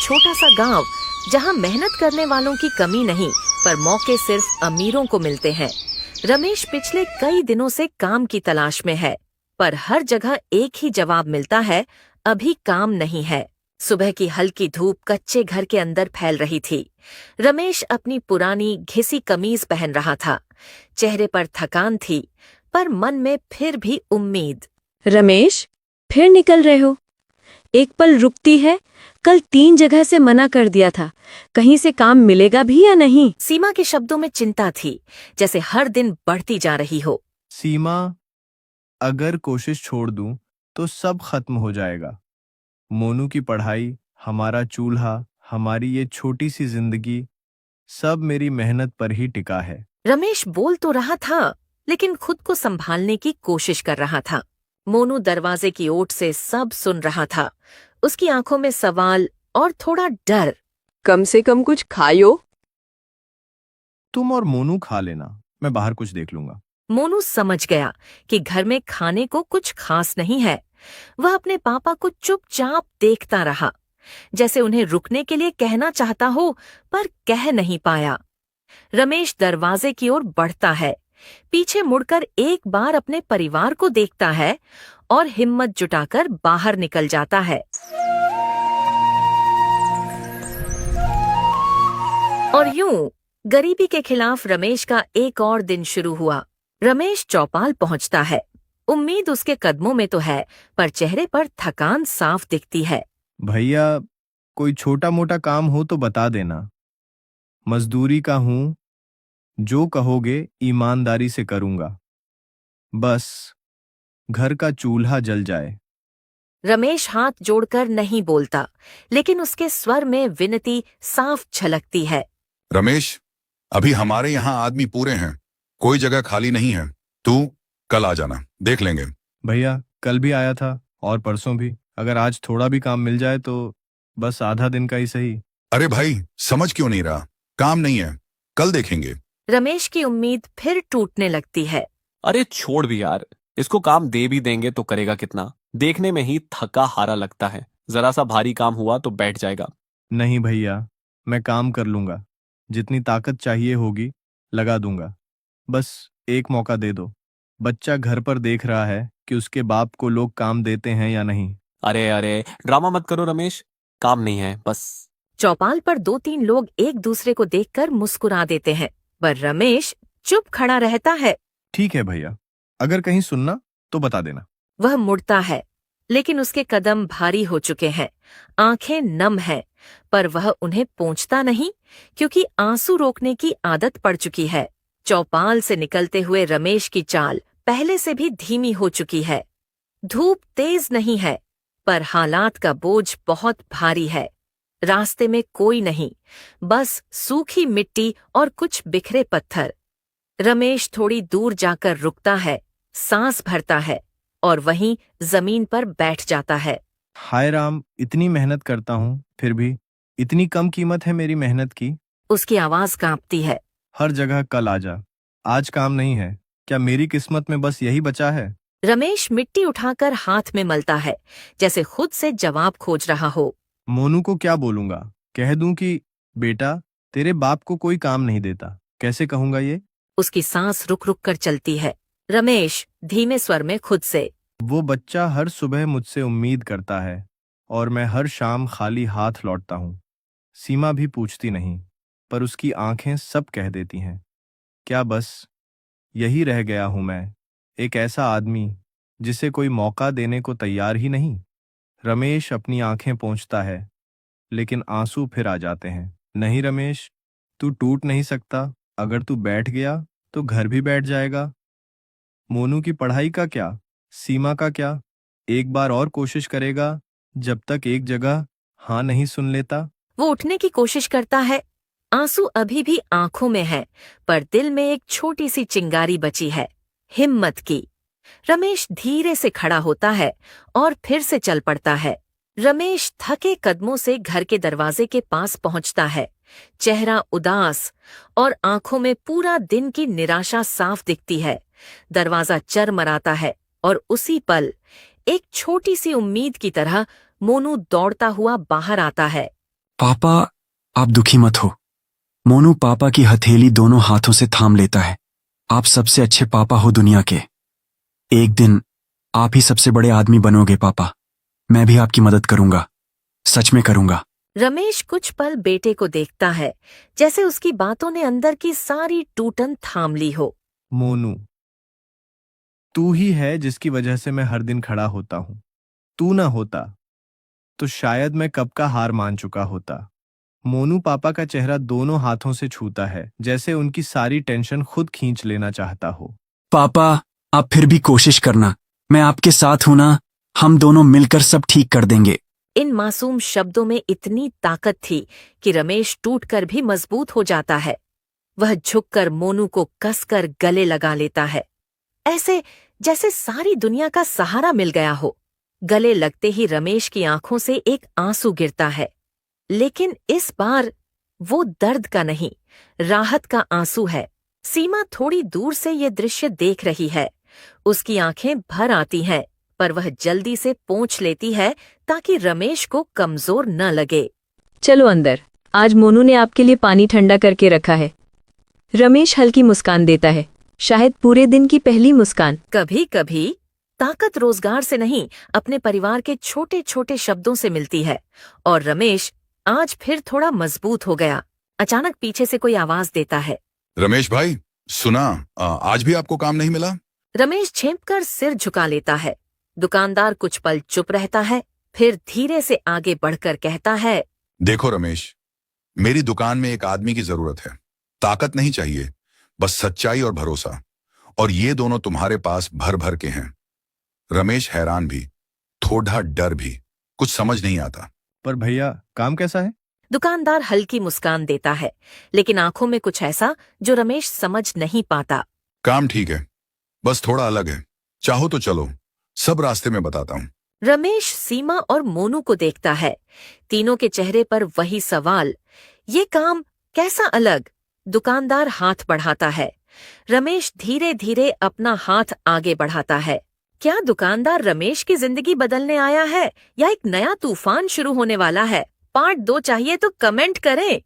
छोटा सा गांव जहां मेहनत करने वालों की कमी नहीं, पर मौके सिर्फ अमीरों को मिलते हैं। रमेश पिछले कई दिनों से काम की तलाश में है, पर हर जगह एक ही जवाब मिलता है, अभी काम नहीं है। सुबह की हल्की धूप कच्चे घर के अंदर फैल रही थी। रमेश अपनी पुरानी घिसी कमीज पहन रहा था। चेहरे पर थकान थी, पर मन में फिर भी उम्मीद। रमेश, फिर निकल रहे हो? एक पल रुकती है? कल 3 जगह से मना कर दिया था। कहीं से काम मिलेगा भी या नहीं? सीमा के शब्दों में चिंता थी, जैसे हर दिन बढ़ती जा रही हो। सीमा, अगर कोशिश छोड़ दूं तो सब खत्म हो जाएगा। मोनू की पढ़ाई, हमारा चूल्हा, हमारी ये छोटी सी जिंदगी, सब मेरी मेहनत पर ही टिका है। रमेश बोल तो रहा था, लेकिन खुद को संभालने की कोशिश कर रहा था। मोनू दरवाजे की ओट से सब सुन रहा था। उसकी आंखों में सवाल और थोड़ा डर। कम से कम कुछ खायो। तुम और मोनू खा लेना, मैं बाहर कुछ देख लूंगा। मोनू समझ गया कि घर में खाने को कुछ खास नहीं है। वह अपने पापा को चुपचाप देखता रहा, जैसे उन्हें रुकने के लिए कहना चाहता हो, पर कह नहीं पाया। रमेश दरवाजे की ओर बढ़ता है, पीछे मुड़कर एक बार अपने परिवार को देखता है और हिम्मत जुटाकर बाहर निकल जाता है। और यूं गरीबी के खिलाफ रमेश का एक और दिन शुरू हुआ। रमेश चौपाल पहुंचता है। उम्मीद उसके कदमों में तो है, पर चेहरे पर थकान साफ दिखती है। भैया, कोई छोटा मोटा काम हो तो बता देना। मजदूरी का हूं, जो कहोगे ईमानदारी से करूंगा। बस घर का चूल्हा जल जाए। रमेश हाथ जोड़कर नहीं बोलता, लेकिन उसके स्वर में विनती साफ झलकती है। रमेश, अभी हमारे यहाँ आदमी पूरे हैं, कोई जगह खाली नहीं है। तू कल आ जाना, देख लेंगे। भैया, कल भी आया था और परसों भी। अगर आज थोड़ा भी काम मिल जाए तो बस आधा दिन का ही सही। अरे भाई, समझ क्यों नहीं रहा? काम नहीं है, कल देखेंगे। रमेश की उम्मीद फिर टूटने लगती है। अरे छोड़ भी यार, इसको काम दे भी देंगे तो करेगा कितना? देखने में ही थका हारा लगता है। जरा सा भारी काम हुआ तो बैठ जाएगा। नहीं भैया, मैं काम कर लूंगा। जितनी ताकत चाहिए होगी लगा दूंगा। बस एक मौका दे दो। बच्चा घर पर देख रहा है कि उसके बाप को लोग काम देते हैं या नहीं। अरे अरे, ड्रामा मत करो रमेश, काम नहीं है बस। चौपाल पर 2-3 लोग एक दूसरे को देखकर मुस्कुरा देते हैं, पर रमेश चुप खड़ा रहता है। ठीक है भैया, अगर कहीं सुनना तो बता देना। वह मुड़ता है, लेकिन उसके कदम भारी हो चुके हैं, आंखें नम हैं, पर वह उन्हें पोंछता नहीं, क्योंकि आंसू रोकने की आदत पड़ चुकी है। चौपाल से निकलते हुए रमेश की चाल पहले से भी धीमी हो चुकी है। धूप तेज नहीं है, पर हालात का बोझ बहुत भारी है। रास्ते में कोई नहीं, बस सूखी मिट्टी और कुछ बिखरे पत्थर। रमेश थोड़ी दूर जाकर रुकता है, सांस भरता है और वहीं जमीन पर बैठ जाता है। हाय राम, इतनी मेहनत करता हूँ फिर भी इतनी कम कीमत है मेरी मेहनत की। उसकी आवाज कांपती है। हर जगह कल आजा, आज काम नहीं है। क्या मेरी किस्मत में बस यही बचा है? रमेश मिट्टी उठाकर हाथ में मलता है, जैसे खुद से जवाब खोज रहा हो। मोनू को क्या बोलूंगा? कह दूं कि बेटा, तेरे बाप को कोई काम नहीं देता? कैसे कहूंगा ये? उसकी सांस रुक रुक कर चलती है। रमेश धीमे स्वर में खुद से। वो बच्चा हर सुबह मुझसे उम्मीद करता है और मैं हर शाम खाली हाथ लौटता हूँ। सीमा भी पूछती नहीं, पर उसकी आंखें सब कह देती हैं। क्या बस यही रह गया हूं मैं, एक ऐसा आदमी जिसे कोई मौका देने को तैयार ही नहीं? रमेश अपनी आंखें पोंछता है, लेकिन आंसू फिर आ जाते हैं। नहीं रमेश, तू टूट नहीं सकता। अगर तू बैठ गया तो घर भी बैठ जाएगा। मोनू की पढ़ाई का क्या? सीमा का क्या? एक बार और कोशिश करेगा, जब तक एक जगह हाँ नहीं सुन लेता। वो उठने की कोशिश करता है। आंसू अभी भी आंखों में है, पर दिल में एक छोटी सी चिंगारी बची है, हिम्मत की। रमेश धीरे से खड़ा होता है और फिर से चल पड़ता है। रमेश थके कदमों से घर के दरवाजे के पास पहुंचता है। चेहरा उदास और आंखों में पूरा दिन की निराशा साफ दिखती है। दरवाजा चरमराता है और उसी पल एक छोटी सी उम्मीद की तरह मोनू दौड़ता हुआ बाहर आता है। पापा, आप दुखी मत हो। मोनू पापा की हथेली दोनों हाथों से थाम लेता है। आप सबसे अच्छे पापा हो दुनिया के। एक दिन आप ही सबसे बड़े आदमी बनोगे पापा। मैं भी आपकी मदद करूंगा, सच में करूंगा। रमेश कुछ पल बेटे को देखता है, जैसे उसकी बातों ने अंदर की सारी टूटन थाम ली हो। मोनू, तू ही है जिसकी वजह से मैं हर दिन खड़ा होता हूं। तू ना होता तो शायद मैं कब का हार मान चुका होता। मोनू पापा का चेहरा दोनों हाथों से छूता है, जैसे उनकी सारी टेंशन खुद खींच लेना चाहता हो। पापा, आप फिर भी कोशिश करना। मैं आपके साथ हूं ना। हम दोनों मिलकर सब ठीक कर देंगे। इन मासूम शब्दों में इतनी ताकत थी कि रमेश टूटकर भी मजबूत हो जाता है। वह झुककर मोनू को कसकर गले लगा लेता है, ऐसे जैसे सारी दुनिया का सहारा मिल गया हो। गले लगते ही रमेश की आंखों से एक आंसू गिरता है, लेकिन इस बार वो दर्द का नहीं, राहत का आंसू है। सीमा थोड़ी दूर से ये दृश्य देख रही है। उसकी आंखें भर आती हैं, पर वह जल्दी से पोंछ लेती है ताकि रमेश को कमजोर न लगे। चलो अंदर, आज मोनू ने आपके लिए पानी ठंडा करके रखा है। रमेश हल्की मुस्कान देता है, शायद पूरे दिन की पहली मुस्कान। कभी कभी ताकत रोजगार से नहीं, अपने परिवार के छोटे छोटे शब्दों से मिलती है। और रमेश आज फिर थोड़ा मजबूत हो गया। अचानक पीछे से कोई आवाज देता है। रमेश भाई, सुना, आज भी आपको काम नहीं मिला? रमेश झेंपकर सिर झुका लेता है। दुकानदार कुछ पल चुप रहता है, फिर धीरे से आगे बढ़कर कहता है, देखो रमेश, मेरी दुकान में एक आदमी की जरूरत है। ताकत नहीं चाहिए, बस सच्चाई और भरोसा। और ये दोनों तुम्हारे पास भर भर के हैं। रमेश हैरान भी, थोड़ा डर भी, कुछ समझ नहीं आता। पर भैया, काम कैसा है? दुकानदार हल्की मुस्कान देता है, लेकिन आंखों में कुछ ऐसा जो रमेश समझ नहीं पाता। काम ठीक है, बस थोड़ा अलग है। चाहो तो चलो, सब रास्ते में बताता हूँ। रमेश सीमा और मोनू को देखता है। तीनों के चेहरे पर वही सवाल, ये काम कैसा अलग? दुकानदार हाथ बढ़ाता है। रमेश धीरे धीरे अपना हाथ आगे बढ़ाता है। क्या दुकानदार रमेश की जिंदगी बदलने आया है या एक नया तूफान शुरू होने वाला है? पार्ट 2 चाहिए तो कमेंट करें।